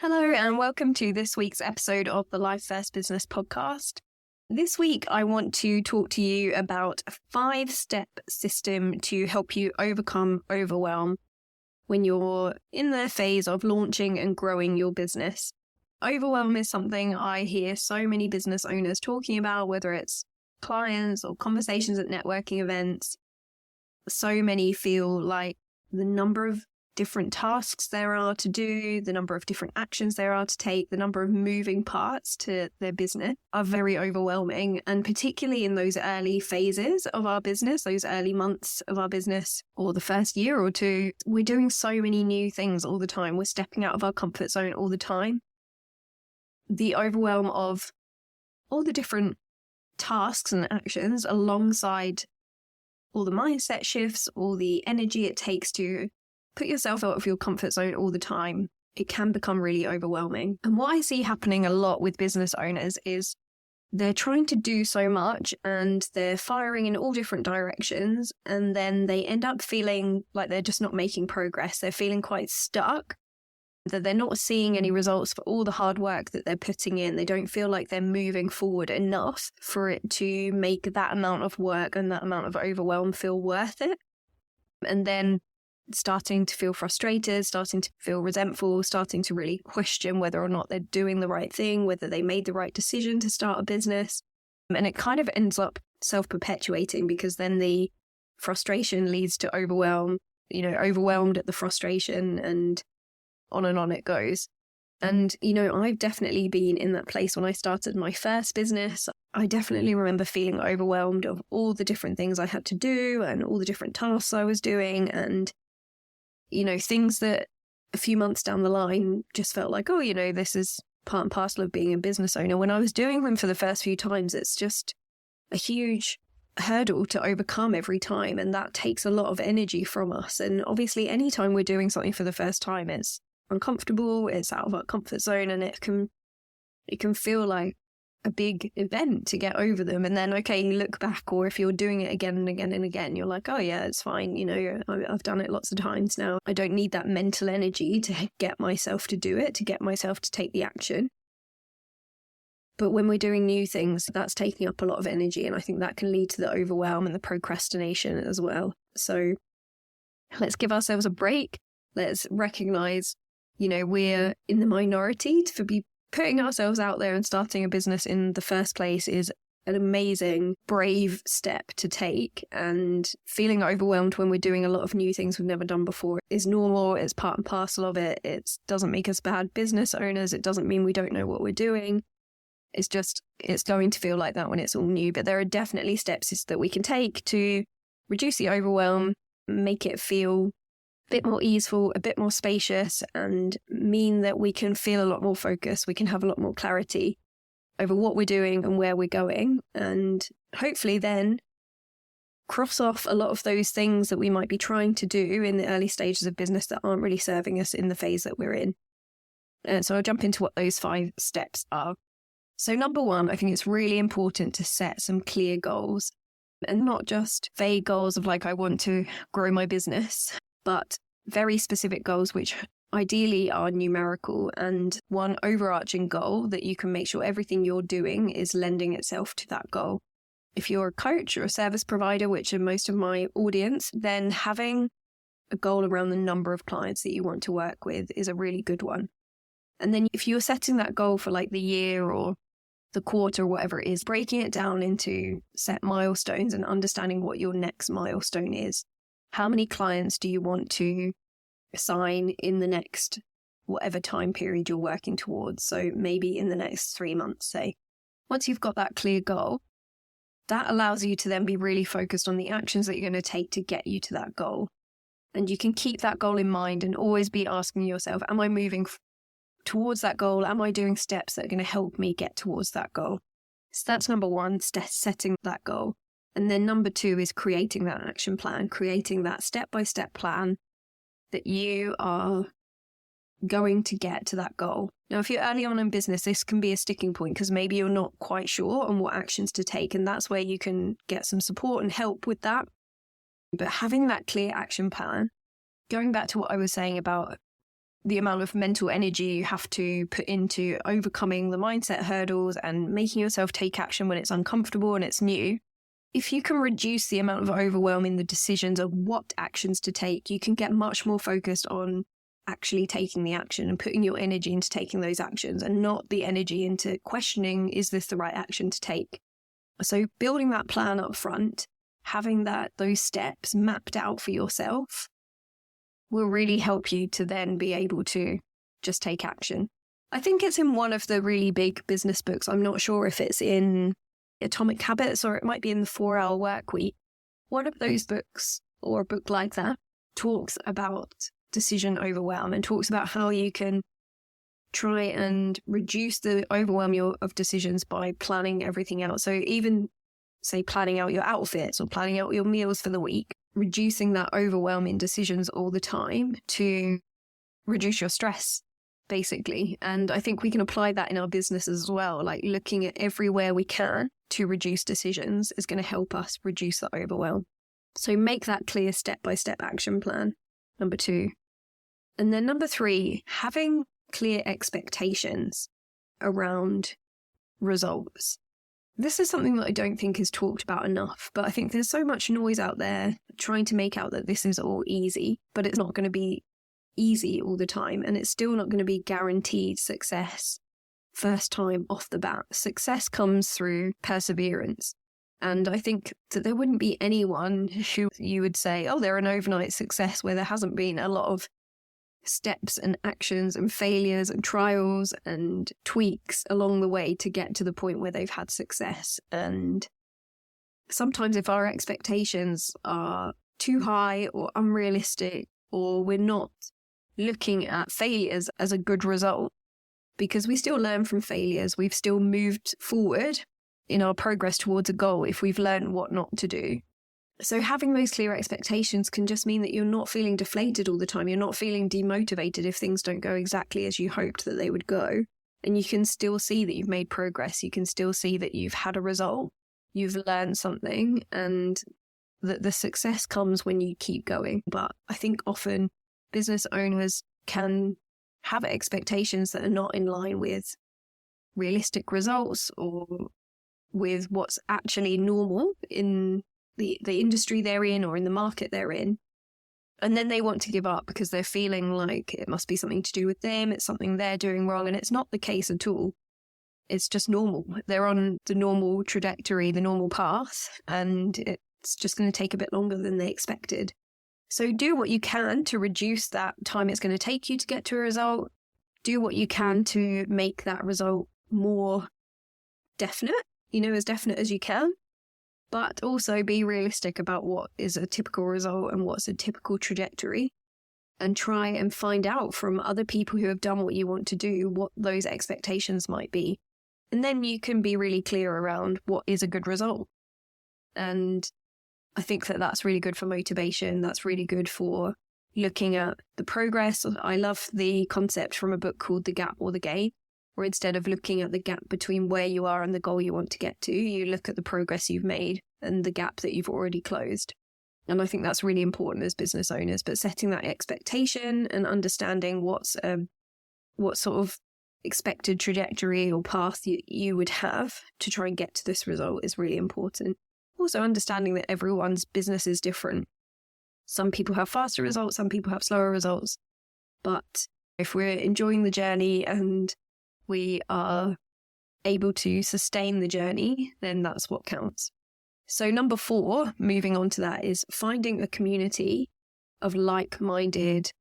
Hello and welcome to this week's episode of the Life First Business podcast. This week I want to talk to you about a 5-step system to help you overcome overwhelm when you're in the phase of launching and growing your business. Overwhelm is something I hear so many business owners talking about, whether it's clients or conversations at networking events. So many feel like the number of different tasks there are to do, the number of different actions there are to take, the number of moving parts to their business are very overwhelming. And particularly in those early phases of our business, those early months of our business, or the first year or two, we're doing so many new things all the time. We're stepping out of our comfort zone all the time. The overwhelm of all the different tasks and actions alongside all the mindset shifts, all the energy it takes to put yourself out of your comfort zone all the time, it can become really overwhelming. And what I see happening a lot with business owners is they're trying to do so much and they're firing in all different directions, and then they end up feeling like they're just not making progress. They're feeling quite stuck, that they're not seeing any results for all the hard work that they're putting in. They don't feel like they're moving forward enough for it to make that amount of work and that amount of overwhelm feel worth it. And then starting to feel frustrated, starting to feel resentful, starting to really question whether or not they're doing the right thing, whether they made the right decision to start a business. And it kind of ends up self-perpetuating, because then the frustration leads to overwhelm, overwhelmed at the frustration, and on it goes. And, I've definitely been in that place when I started my first business. I definitely remember feeling overwhelmed of all the different things I had to do and all the different tasks I was doing, and things that a few months down the line just felt like, this is part and parcel of being a business owner. When I was doing them for the first few times, it's just a huge hurdle to overcome every time. And that takes a lot of energy from us. And obviously, anytime we're doing something for the first time, it's uncomfortable, it's out of our comfort zone, and it can feel like a big event to get over them. And then, you look back, or if you're doing it again and again and again, you're like, oh yeah, it's fine. I've done it lots of times now. I don't need that mental energy to get myself to do it, to get myself to take the action. But when we're doing new things, that's taking up a lot of energy. And I think that can lead to the overwhelm and the procrastination as well. So let's give ourselves a break. Let's recognize, we're in the minority. To be putting ourselves out there and starting a business in the first place is an amazing, brave step to take. And feeling overwhelmed when we're doing a lot of new things we've never done before is normal. It's part and parcel of it. It doesn't make us bad business owners. It doesn't mean we don't know what we're doing. It's going to feel like that when it's all new. But there are definitely steps that we can take to reduce the overwhelm, make it feel a bit more easeful, a bit more spacious, and mean that we can feel a lot more focused. We can have a lot more clarity over what we're doing and where we're going, and hopefully then cross off a lot of those things that we might be trying to do in the early stages of business that aren't really serving us in the phase that we're in. And so I'll jump into what those 5 steps are. So number 1, I think it's really important to set some clear goals, and not just vague goals of like, I want to grow my business, but very specific goals which ideally are numerical, and one overarching goal that you can make sure everything you're doing is lending itself to that goal. If you're a coach or a service provider, which are most of my audience, then having a goal around the number of clients that you want to work with is a really good one. And then if you're setting that goal for like the year or the quarter or whatever it is, breaking it down into set milestones and understanding what your next milestone is. How many clients do you want to assign in the next whatever time period you're working towards? So maybe in the next 3 months, say. Once you've got that clear goal, that allows you to then be really focused on the actions that you're going to take to get you to that goal. And you can keep that goal in mind and always be asking yourself, am I moving towards that goal? Am I doing steps that are going to help me get towards that goal? So that's number 1, setting that goal. And then number 2 is creating that action plan, creating that step-by-step plan that you are going to get to that goal. Now, if you're early on in business, this can be a sticking point because maybe you're not quite sure on what actions to take. And that's where you can get some support and help with that. But having that clear action plan, going back to what I was saying about the amount of mental energy you have to put into overcoming the mindset hurdles and making yourself take action when it's uncomfortable and it's new. If you can reduce the amount of overwhelm in the decisions of what actions to take, you can get much more focused on actually taking the action and putting your energy into taking those actions and not the energy into questioning, is this the right action to take? So building that plan up front, having those steps mapped out for yourself will really help you to then be able to just take action. I think it's in one of the really big business books. I'm not sure if it's in Atomic Habits or it might be in the 4-Hour Workweek. One of those books, or a book like that, talks about decision overwhelm and talks about how you can try and reduce the overwhelm of decisions by planning everything out. So even, say, planning out your outfits or planning out your meals for the week, reducing that overwhelm in decisions all the time to reduce your stress, basically. And I think we can apply that in our business as well. Like looking at everywhere we can to reduce decisions is going to help us reduce that overwhelm. So make that clear step-by-step action plan, number 2. And then number 3, having clear expectations around results. This is something that I don't think is talked about enough, but I think there's so much noise out there trying to make out that this is all easy, but it's not going to be easy all the time, and it's still not going to be guaranteed success first time off the bat. Success comes through perseverance. And I think that there wouldn't be anyone who you would say, oh, they're an overnight success, where there hasn't been a lot of steps and actions and failures and trials and tweaks along the way to get to the point where they've had success. And sometimes if our expectations are too high or unrealistic, or we're not looking at failures as a good result, because we still learn from failures, we've still moved forward in our progress towards a goal if we've learned what not to do. So having those clear expectations can just mean that you're not feeling deflated all the time. You're not feeling demotivated if things don't go exactly as you hoped that they would go. And you can still see that you've made progress. You can still see that you've had a result. You've learned something, and that the success comes when you keep going. But I think often business owners can have expectations that are not in line with realistic results or with what's actually normal in the industry they're in or in the market they're in. And then they want to give up because they're feeling like it must be something to do with them. It's something they're doing wrong. And it's not the case at all. It's just normal. They're on the normal trajectory, the normal path, and it's just going to take a bit longer than they expected. So do what you can to reduce that time it's going to take you to get to a result. Do what you can to make that result more definite, as definite as you can. But also be realistic about what is a typical result and what's a typical trajectory, and try and find out from other people who have done what you want to do what those expectations might be. And then you can be really clear around what is a good result. And I think that that's really good for motivation. That's really good for looking at the progress. I love the concept from a book called The Gap or the Gain, where instead of looking at the gap between where you are and the goal you want to get to, you look at the progress you've made and the gap that you've already closed. And I think that's really important as business owners, but setting that expectation and understanding what sort of expected trajectory or path you would have to try and get to this result is really important. Also understanding that everyone's business is different. Some people have faster results, some people have slower results. But if we're enjoying the journey and we are able to sustain the journey, then that's what counts. So number 4, moving on to that, is finding a community of like-minded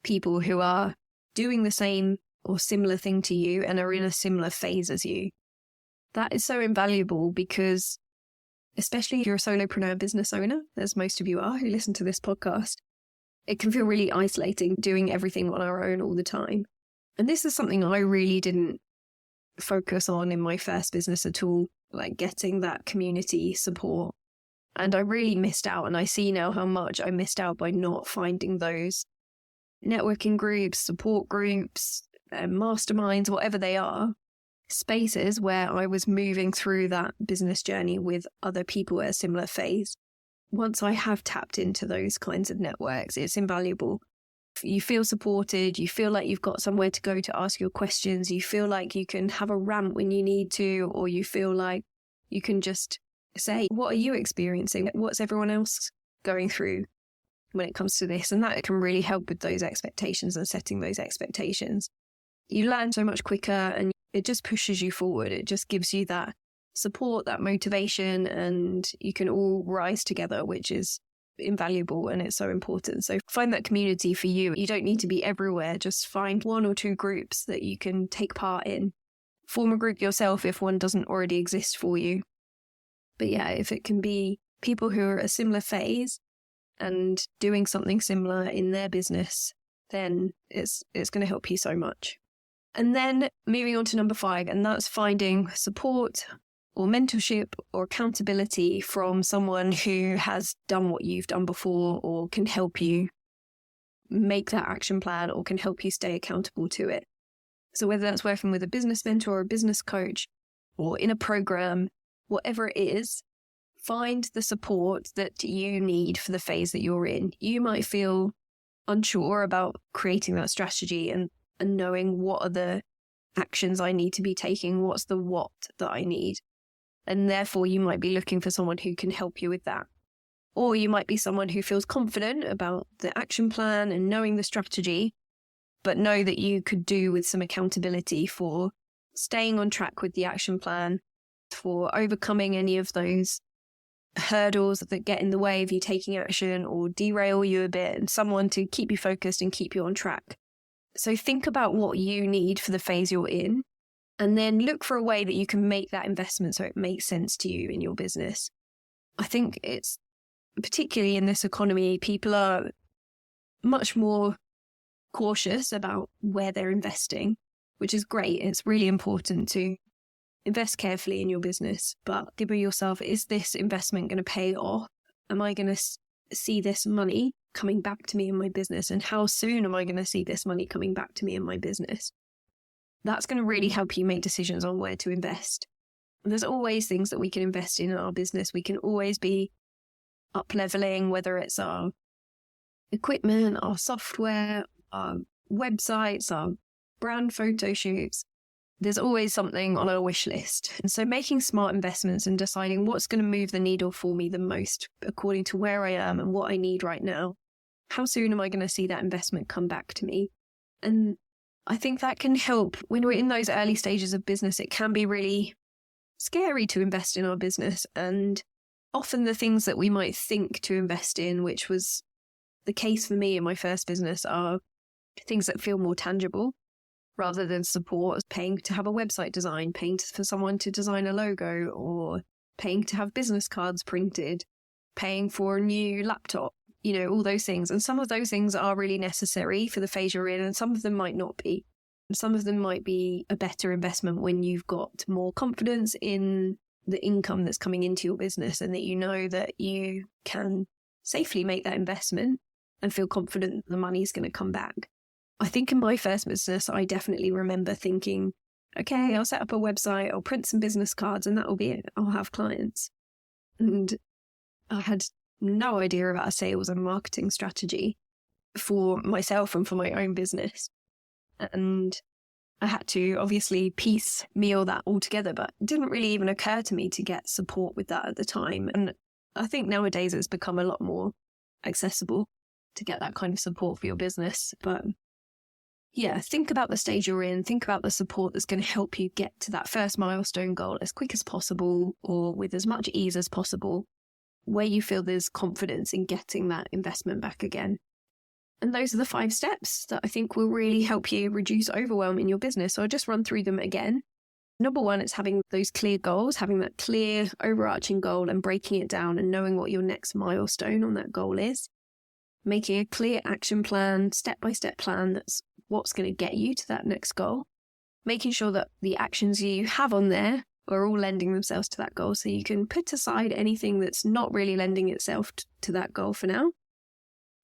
people who are doing the same or similar thing to you and are in a similar phase as you. That is so invaluable because, especially if you're a solopreneur business owner, as most of you are who listen to this podcast, it can feel really isolating doing everything on our own all the time. And this is something I really didn't focus on in my first business at all, like getting that community support. And I really missed out. And I see now how much I missed out by not finding those networking groups, support groups, masterminds, whatever they are, spaces where I was moving through that business journey with other people at a similar phase. Once I have tapped into those kinds of networks, it's invaluable. You feel supported, you feel like you've got somewhere to go to ask your questions, you feel like you can have a rant when you need to, or you feel like you can just say, what are you experiencing? What's everyone else going through when it comes to this? And that can really help with those expectations and setting those expectations. You learn so much quicker and it just pushes you forward. It just gives you that support, that motivation, and you can all rise together, which is invaluable and it's so important. So find that community for you. You don't need to be everywhere. Just find 1 or 2 groups that you can take part in. Form a group yourself if one doesn't already exist for you. But yeah, if it can be people who are at a similar phase and doing something similar in their business, then it's going to help you so much. And then moving on to number 5, and that's finding support or mentorship or accountability from someone who has done what you've done before or can help you make that action plan or can help you stay accountable to it. So whether that's working with a business mentor or a business coach or in a program, whatever it is, find the support that you need for the phase that you're in. You might feel unsure about creating that strategy and knowing what are the actions I need to be taking, what's the what that I need. And therefore, you might be looking for someone who can help you with that. Or you might be someone who feels confident about the action plan and knowing the strategy, but know that you could do with some accountability for staying on track with the action plan, for overcoming any of those hurdles that get in the way of you taking action or derail you a bit, and someone to keep you focused and keep you on track. So think about what you need for the phase you're in. And then look for a way that you can make that investment so it makes sense to you in your business. I think it's, particularly in this economy, people are much more cautious about where they're investing, which is great. It's really important to invest carefully in your business, but give yourself, is this investment going to pay off? Am I going to see this money coming back to me in my business? And how soon am I going to see this money coming back to me in my business? That's going to really help you make decisions on where to invest. And there's always things that we can invest in our business. We can always be up-leveling, whether it's our equipment, our software, our websites, our brand photo shoots. There's always something on our wish list. And so making smart investments and deciding what's going to move the needle for me the most according to where I am and what I need right now. How soon am I going to see that investment come back to me? And I think that can help when we're in those early stages of business. It can be really scary to invest in our business. And often the things that we might think to invest in, which was the case for me in my first business, are things that feel more tangible rather than support, paying to have a website design, paying for someone to design a logo, or paying to have business cards printed, paying for a new laptop. All those things. And some of those things are really necessary for the phase you're in, and some of them might not be. And some of them might be a better investment when you've got more confidence in the income that's coming into your business and that you know that you can safely make that investment and feel confident the money's going to come back. I think in my first business, I definitely remember thinking, okay, I'll set up a website, I'll print some business cards, and that'll be it. I'll have clients. And I had no idea about a sales and marketing strategy for myself and for my own business. And I had to obviously piecemeal that all together, but it didn't really even occur to me to get support with that at the time. And I think nowadays it's become a lot more accessible to get that kind of support for your business. But yeah, think about the stage you're in, think about the support that's going to help you get to that first milestone goal as quick as possible or with as much ease as possible, where you feel there's confidence in getting that investment back again. And those are the 5 steps that I think will really help you reduce overwhelm in your business. So I'll just run through them again. Number 1 is having those clear goals, having that clear overarching goal and breaking it down and knowing what your next milestone on that goal is. Making a clear action plan, step-by-step plan that's what's going to get you to that next goal. Making sure that the actions you have on there are all lending themselves to that goal, so you can put aside anything that's not really lending itself to that goal for now.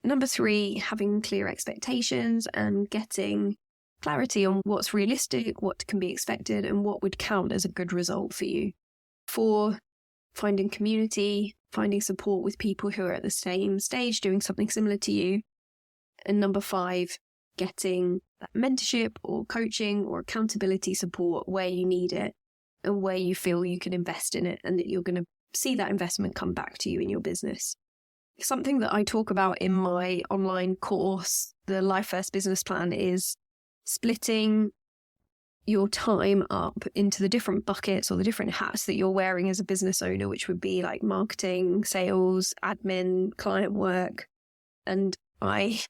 Number 3, having clear expectations and getting clarity on what's realistic, what can be expected, and what would count as a good result for you. 4, finding community, finding support with people who are at the same stage doing something similar to you. And number 5, getting that mentorship or coaching or accountability support where you need it and where you feel you can invest in it and that you're going to see that investment come back to you in your business. Something that I talk about in my online course, the Life First Business Plan, is splitting your time up into the different buckets or the different hats that you're wearing as a business owner, which would be like marketing, sales, admin, client work. And I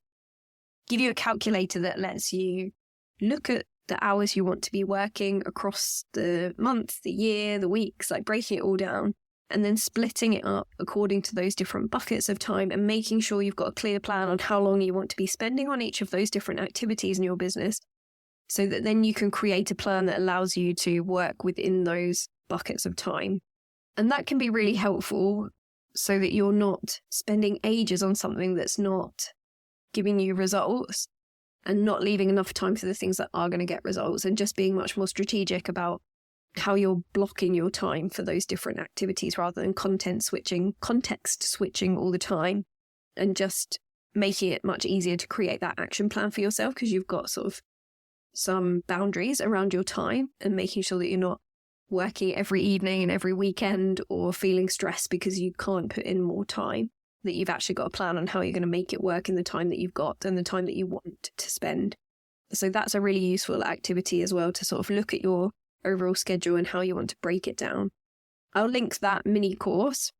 give you a calculator that lets you look at the hours you want to be working across the month, the year, the weeks, like breaking it all down and then splitting it up according to those different buckets of time and making sure you've got a clear plan on how long you want to be spending on each of those different activities in your business, so that then you can create a plan that allows you to work within those buckets of time. And that can be really helpful so that you're not spending ages on something that's not giving you results and not leaving enough time for the things that are going to get results, and just being much more strategic about how you're blocking your time for those different activities rather than context switching all the time, and just making it much easier to create that action plan for yourself because you've got sort of some boundaries around your time, and making sure that you're not working every evening and every weekend or feeling stressed because you can't put in more time, that you've actually got a plan on how you're going to make it work in the time that you've got and the time that you want to spend. So that's a really useful activity as well, to sort of look at your overall schedule and how you want to break it down. I'll link that mini course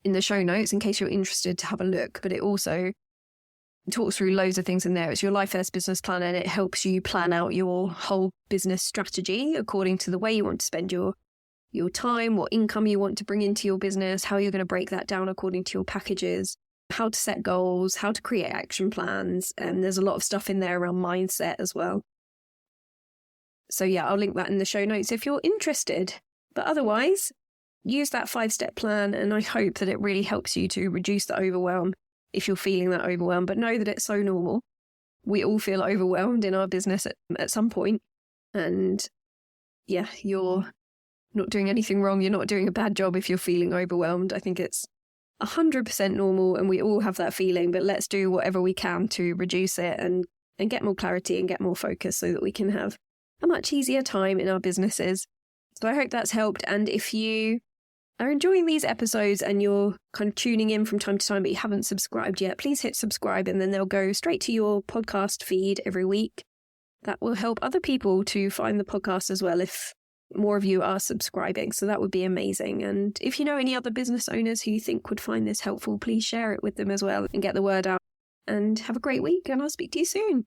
in the show notes in case you're interested to have a look, but it also talks through loads of things in there. It's your Life First Business Plan, and it helps you plan out your whole business strategy according to the way you want to spend your time, what income you want to bring into your business, how you're going to break that down according to your packages, how to set goals, how to create action plans. And there's a lot of stuff in there around mindset as well. So yeah, I'll link that in the show notes if you're interested. But otherwise, use that 5-step plan, and I hope that it really helps you to reduce the overwhelm if you're feeling that overwhelm. But know that it's so normal. We all feel overwhelmed in our business at some point. And yeah, you're not doing anything wrong. You're not doing a bad job if you're feeling overwhelmed. I think it's 100% normal, and we all have that feeling, but let's do whatever we can to reduce it and get more clarity and get more focus so that we can have a much easier time in our businesses. So I hope that's helped. And if you are enjoying these episodes and you're kind of tuning in from time to time but you haven't subscribed yet, please hit subscribe, and then they'll go straight to your podcast feed every week. That will help other people to find the podcast as well if more of you are subscribing. So that would be amazing. And if you know any other business owners who you think would find this helpful, please share it with them as well and get the word out. And have a great week, and I'll speak to you soon.